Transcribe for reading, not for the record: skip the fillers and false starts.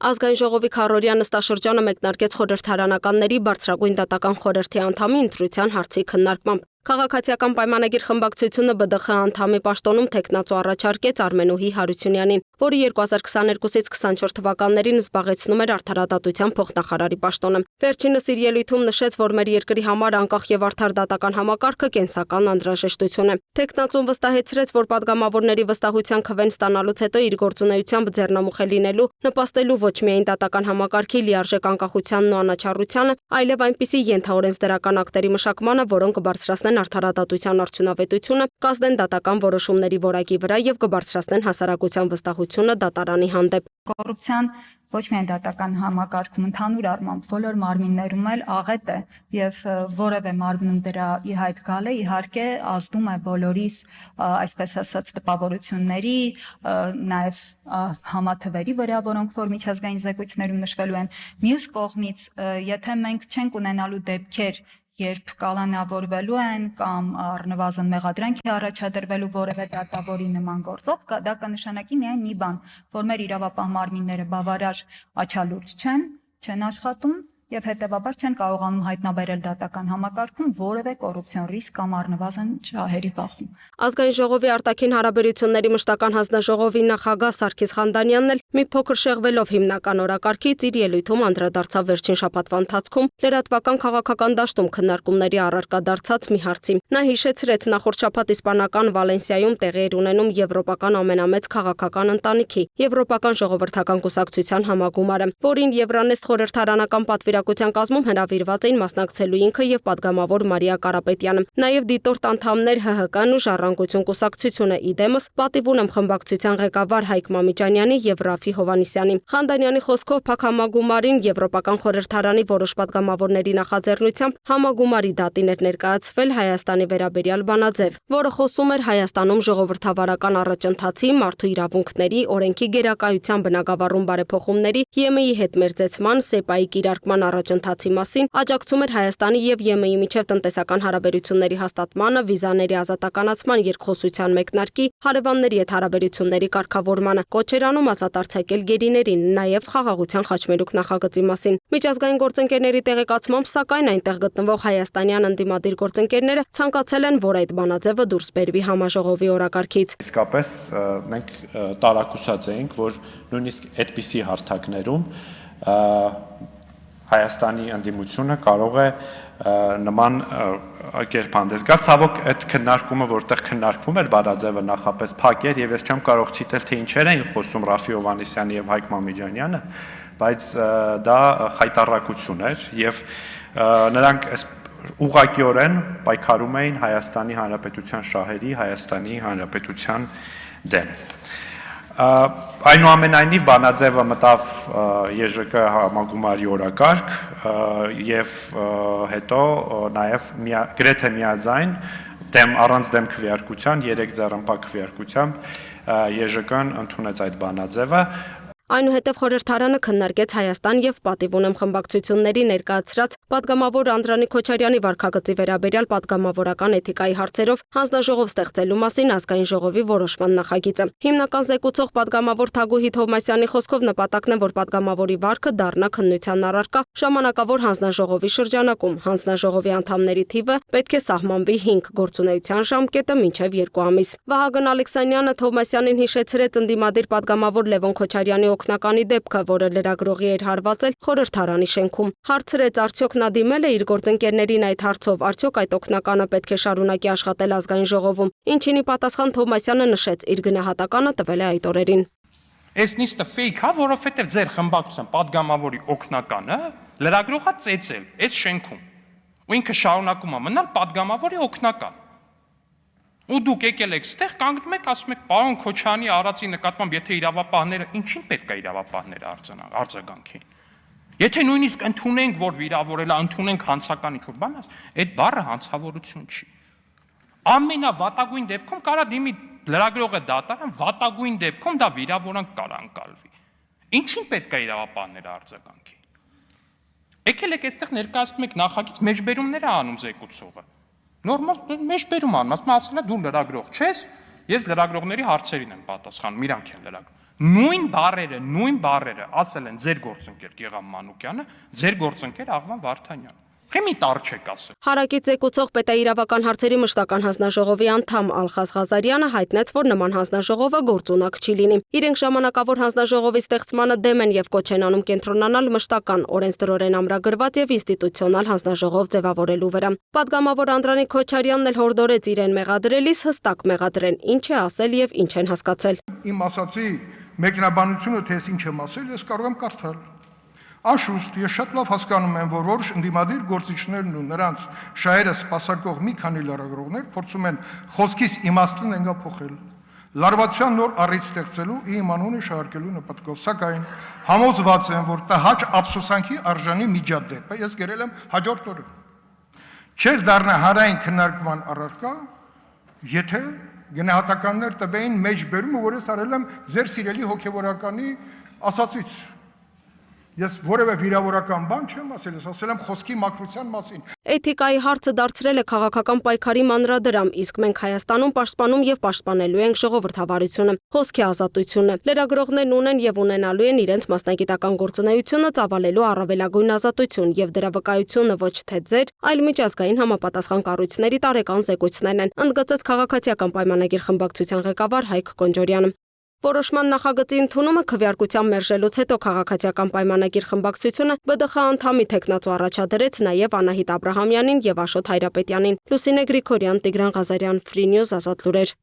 Ազգային ժողովի քառօրյա նստաշրջանը մեկնարկեց խորհրդարանականների բարձրագույն դատական խորհրդի անդամի ընտրության հարցի քննարկմամբ։ Քաղաքացիական պայմանագիր խմբակցությունը ԲԴԽ անդամի պաշտոնում թեկնածու առաջարկեց Արմենուհի Հարությունյանին, որը 2022-ից 24 թվականներին զբաղեցնում էր արդարադատության փոխնախարարի պաշտոնը։ Վերջինս իր ելույթում նշեց, որ մեր երկրի համար անկախ եւ արդար դատական համակարգը կենսական անհրաժեշտություն է։ Թեկնածուն վստահեցրեց, որ падգամավորների վստահության քվեն ստանալուց հետո իր գործունեությամբ ձեռնամուխ է լինելու, նպաստելու ոչ միայն դատական համակարգի լիարժեք անկախությանն ու անաչառությանը, այլև այնպիսի ենթաօրենսդրական ակտերի մշակմանը, որոնք կբարձրացնեն արդարադատության արդյունավետությունը, կազդեն դատական որոշումների որակի վրա եւ կբարձրացնեն հասարակության վստահությունը դատարանի հանդեպ։ Կոռուպցիան ոչ միայն դատական համակարգում, ընդհանուր առմամբ բոլոր մարմիններում էլ աղետ է եւ որևէ մարմնում դրա ի հայտ գալը իհարկե ազդում է բոլորիս, այսպես ասած, տպավորությունների, նաեւ համաթվերի վրա, որոնք որ միջազգային զեկույցներում նշվելու են։ Մյուս կողմից, եթե մենք չենք ունենալու դեպքեր, երբ կալանավորվելու են կամ առնվազն մեղադրանք է առաջադրվելու որևէ դատավորի նման գործով, դա կնշանակի միայն մի բան, որ մեր իրավապահ մարմինները բավարար աչալուրջ չեն աշխատում եւ հետեւաբար չեն կարողանում հայտնաբերել դատական համակարգում որևէ կոռուպցիոն ռիսկ կամ առնվազն շահերի բախում։ Ազգային ժողովի արտաքին հարաբերությունների մշտական հանձնաժողովի նախագահ Սարգիս Խանդանյանն էլ մի փոքր շեղվելով հիմնական օրակարգից իր ելույթում անդրադարձավ վերջին շաբաթվա ընթացքում լրատվական քաղաքական դաշտում քննարկումների առարկա դարձած մի հարցի։ Նա հիշեցրեց նախորդ շաբաթ իսպանական Վալենսիայում տեղի էր ունենում եվրոպական ամենամեծ քաղաքական ընտանիքի Եվրոպական ժողովրդական կուսակցության համագումարը, որին Եվրանեստ խորհրդարանական պատվիրակության կազմում հրավիրված էին մասնակցելու ինքը եւ падգամավոր Մարիա Կարապետյանը, նաեւ դիտորդ անդամներ ՀՀԿ-ն ու Ժառանգություն կուսակցությունը իդեմս պատիվ ունեմ խմբակցության ղեկավար Հայկ Մամիջանյանի եւ Ռաֆի Հովանիսյանի։ Խանդանյանի խոսքով փակ համագումարին Եվրոպական խորհրդարանի որոշ падգամավորների նախաձեռնությամբ համագումարի դատին էր ներկայացվել Հայաստանի վերաբերյալ բանաձև, որը խոսում էր Հայաստանում ժողովրդավարական առաջընթացի, մարդու իրավունքների, օրենքի գերակայության բնագավառում բարեփոխումների, ԵՄ-ի հետ մերձեցման, ՍԵՊԱ-ի կիրարկման առաջընթացի մասին, աջակցում էր Հայաստանի եւ ԵՄ-ի միջև տնտեսական հարաբերությունների հաստատմանը, վիզաների ազատականացման երկխոսության մեկնարկի, հարևանների հետ հարաբերությունների կարգավորմանը, կոչ էր անում արձակել գերիներին, նաեւ խաղաղության խաչմերուկ նախագծի մասին։ Միջազգային գործընկերների տեղեկացմամբ, սակայն այնտեղ գտնվող հայաստանյան ընդդիմադիր գործընկերները ցանկացել են, որ այդ բանաձևը դուրս բերվի համաժողովի օրակարգից։ Իսկապես մենք տարակուսած էինք, որ նույնիսկ այդպիսի հարթակներում Հայաստանի ընդդիմությունը կարող է նման կերպ հանդես գալ։ Ցավոք այդ քննարկումը, որտեղ քննարկվում էր բանաձևը, նախապես փակ էր եւ ես չեմ կարող չիտել, թե ինչեր էին խոսում Ռաֆի Հովանիսյանը եւ Հայկ Մամիջանյանը, բայց դա խայտառակություն էր եւ նրանք ուղղակիորեն պայքարում էին Հայաստանի Հանրապետության շահերի, Հայաստանի Հանրապետության դեմ։ Այնուամենայնիվ բանաձևը մտավ ԵԺԿ համագումարի օրակարգ եւ հետո նաեւ գրեթե միաձայն առանց դեմ քվեարկության 3 ձեռնպակ քվեարկությամբ ԵԺԿ-ն ընդունեց այդ բանաձևը։ Այնուհետև խորհրդարանը քննարկեց Հայաստան եւ պատիվ ունեմ խմբակցությունների ներկայացրած падգամավոր Անդրանիկ Քոչարյանի վարքագծի վերաբերյալ падգամավորական էթիկայի հարցերով հանձնաժողով ստեղծելու մասին ազգային ժողովի որոշման նախագիծը։ Հիմնական զեկուցող падգամավոր Թագուհի Թովմասյանի խոսքով նպատակն է, որ падգամավորի վարքը դառնա քննության առարկա ժամանակավոր հանձնաժողովի շրջանակում։ Հանձնաժողովի անդամների թիվը պետք է սահմանվի 5 գործունեության ժամկետը մինչև 2 ամիս։ Վահագն Ալեքսանյանը Թովմասյանին հիշեցրեց ընդդիմադիր падգամավոր Լևոն Քոչարյանի օգնականի դեպքը, որը լրագրողի էր հարվածել խորհրդարանի շենքում։ Հարցրեց, արդյոք նա դիմել է իր գործընկերներին այդ հարցով, արդյոք այդ օգնականը պետք է շարունակի աշխատել ազգային ժողովում։ Ինչին ի պատասխան Թովմասյանը նշեց, իր գնահատականը տվել է այդ օրերին։ Այս նիստը ֆեյք է, որովհետև ձեր խմբակցության падգամավորի օգնականը լրագրողա ծեծել այս շենքում։ Ու ինքը շարունակում է մնալ падգամավորի օգնական։ Ու դուք եկել եք ստեղ կանգնում եք, ասում եք, պարոն Քոչարյանի արածի նկատմամբ, եթե իրավապահները, ինչին պետք է իրավապահները արձագանքեն։ Եթե նույնիսկ ընդունենք, որ վիրավորել է, ընդունենք հանցական ինչ-որ բան, այդ բառը հանցավորություն չի։ Ամենավատագույն դեպքում կարա դիմի լրագրողը դատարան, վատագույն դեպքում դա վիրավորանք կարա ընկալվի։ Ինչին պետք է իրավապահները արձագանքեն։ Եկել եք այստեղ ներկայացնում եք նախագիծ, մեջբերումներ է անում զեկուցողը։ Նորմալ մեջբերում անում, ասում է դու լրագրող չես, ես լրագրողների հարցերին եմ պատասխանում, իրանք են լրագրող։ Նույն բառերը ասել են ձեր գործընկեր Գեգամ Մանուկյանը, ձեր գործընկեր Աղվան Վարդանյանը։ Մի տար չեք ասել։ Հարակից զեկուցող պետաիրավական հարցերի մշտական հանձնաժողովի անդամ Ալխազ Ղազարյանը հայտնեց, որ նման հանձնաժողովը գործունակ չի լինի։ Իրենք ժամանակավոր հանձնաժողովի ստեղծմանը դեմ են եւ կոչ են անում կենտրոնանալ մշտական օրենսդրորեն ամրագրված եւ ինստիտուցիոնալ հանձնաժողով ձևավորելու վրա։ Պատգամավոր Անդրանիկ Քոչարյանն էլ հորդորեց իրեն մեղադրելիս հստակ մեղադրեն, ինչ է ասել եւ ինչ են հասկացել։ Իմ ասացի մեկնաբանությունը, թե ես ինչ եմ ասել, ես կարող եմ կարդալ։ Անշուշտ, ես շատ լավ հասկանում եմ, որ որոշ ընդդիմադիր գործիչներն ու նրանց շահերը սպասարկող մի քանի լրագրողներ փորձում են խոսքիս իմաստն ենգափոխել, լարվածության նոր առիթ ստեղծելու իմ անունը շահարկելու նպատակով, սակայն համոզված եմ, որ տհաճ ափսոսանքի արժանի միջադեպը ես գրել եմ հաջորդ օրը։ Չէր դառնա հանրային քննարկման առարկա, եթե գնահատականներ տվեին մեջբերումը, որ ես արել եմ ձեր սիրելի հոգևորականի ասացից։ Ես որևէ վիրավորական բան չեմ ասել, ես ասել եմ խոսքի մաքրության մասին։ Էթիկայի հարցը դարձրել է քաղաքական պայքարի մանրադրամ, իսկ մենք Հայաստանում պաշտպանում եւ պաշտպանելու ենք ժողովրդավարությունը, խոսքի ազատությունը։ Լրագրողներն ունեն եւ ունենալու են իրենց մասնագիտական գործունեությունը ծավալելու առավելագույն ազատություն եւ դրա վկայությունը ոչ թե ձեր, այլ միջազգային համապատասխան կառույցների տարեկան զեկույցներն են, ընդգծեց քաղաքացիական պայմանագիր խմբակցության ղեկավար Հայկ Կոնջորյանը։ Որոշման նախագծի ընդունումը քվեարկության մերժելուց հետո քաղաքացիական պայմանագիր խմբակցությունը ԲԴԽ անդամի թեկնածու առաջադրեց նաև Անահիտ Աբրահամյանին եւ Աշոտ Հայրապետյանին։ Լուսինե Գրիգորյան, Տիգրան Ղազարյան, Free News, Ազատ լուրեր։